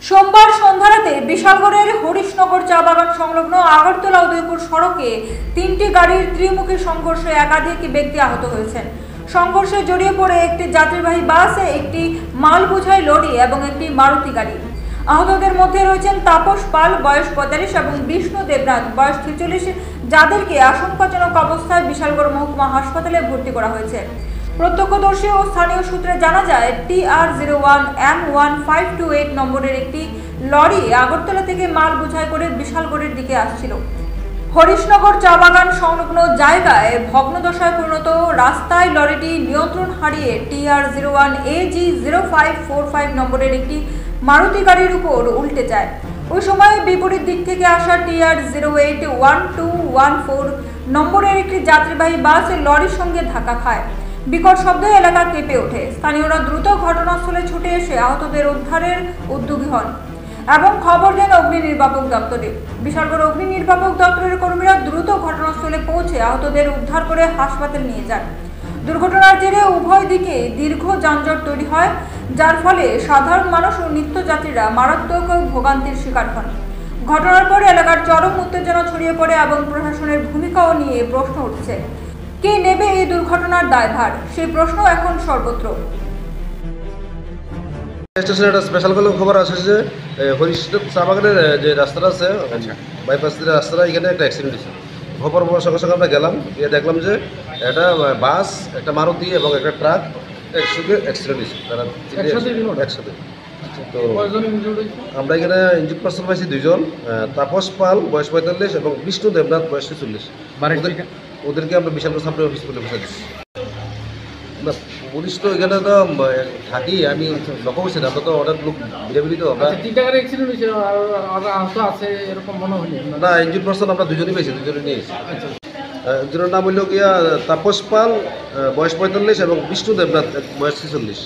সোমবার সন্ধ্যা রাতে বিশালগড়ের হরিশনগর চা বাগান সংলগ্ন আগরতলা উদয়পুর সড়কে তিনটি গাড়ির ত্রিমুখী সংঘর্ষে একাধিক ব্যক্তি আহত হয়েছেন। সংঘর্ষে জড়িয়ে পড়ে একটি যাত্রীবাহী বাস, একটি মাল বোঝাই লরি এবং একটি মারুতি গাড়ি। আহতদের মধ্যে রয়েছেন তাপস পাল বয়স 45 এবং বিষ্ণু দেবনাথ বয়স 46, যাদেরকে আশঙ্কাজনক অবস্থায় বিশালগড় মহকুমা হাসপাতালে ভর্তি করা হয়েছে। প্রত্যক্ষদর্শী ও স্থানীয় সূত্রে জানা যায়, TR01M1528 নম্বরের একটি লরি আগরতলা থেকে মাল বোঝাই করে বিশালগড়ের দিকে আসছিল। হরিশনগর চা বাগান সংলগ্ন জায়গায় ভগ্নদশায় পরিণত রাস্তায় লরিটি নিয়ন্ত্রণ হারিয়ে TR01AG0545 নম্বরের একটি মারুতি গাড়ির উপর উল্টে যায়। ওই সময় বিপরীত দিক থেকে আসা TR081214 নম্বরের একটি যাত্রীবাহী বাস লরির সঙ্গে ধাক্কা খায়। বিকট শব্দে এলাকা কেঁপে ওঠে। স্থানীয়রা দ্রুত ঘটনাস্থলে ছুটে এসে আহতদের উদ্ধারের উদ্যোগী হন এবং খবর দেন অগ্নি নির্বাপক দপ্তরে। বিশালগড় অগ্নি নির্বাপক দপ্তরের কর্মীরা দ্রুত ঘটনাস্থলে পৌঁছে আহতদের উদ্ধার করে হাসপাতালে নিয়ে যান। দুর্ঘটনার জেরে উভয় দিকে দীর্ঘ যানজট তৈরি হয়, যার ফলে সাধারণ মানুষ ও নিত্যযাত্রীরা মারাত্মক ভোগান্তির শিকার হন। ঘটনার পর এলাকার চরম উত্তেজনা ছড়িয়ে পড়ে এবং প্রশাসনের ভূমিকাও নিয়ে প্রশ্ন উঠছে। কে নেবে এই দুর্ঘটনার দায়ভার, সেই প্রশ্ন এখন সর্বত্র। স্টেশনে একটা স্পেশাল কোনো খবর আছে যে হরিশনগর চা বাগানের যে রাস্তাটা আছে, বাইপাস রাস্তাটা, এখানে একটা অ্যাক্সিডেন্ট হয়েছে। খবর পাওয়ার সঙ্গে সঙ্গে আমরা গেলাম, গিয়ে দেখলাম যে একটা বাস, একটা মারুতি এবং একটা ট্রাক একসঙ্গে অ্যাক্সিডেন্ট হয়েছে। তারা একসাথে। তো আমরা এখানে ইনজুর্ড পার্সন পাইছি দুইজন, তাপস পাল বয়স 45 এবং বিষ্ণু দেবনাথ বয়স 40। ওদেরকে আমরা বিশালগড় সাব হসপিটালে বসে দিচ্ছি। না, পুলিশ তো এখানে তো থাকি, আমি লক্ষ্য করছি না, আমরা তো অনেক লোক বিরাবিলি তো আমরা না, ইনজুর্ড পার্সন আমরা দুজনই পেয়েছি, দুজনে নিয়ে এসেছি। একজনের নাম হইল গিয়া তাপস পাল বয়স 45 এবং বিষ্ণু দেবনাথ বয়স 46।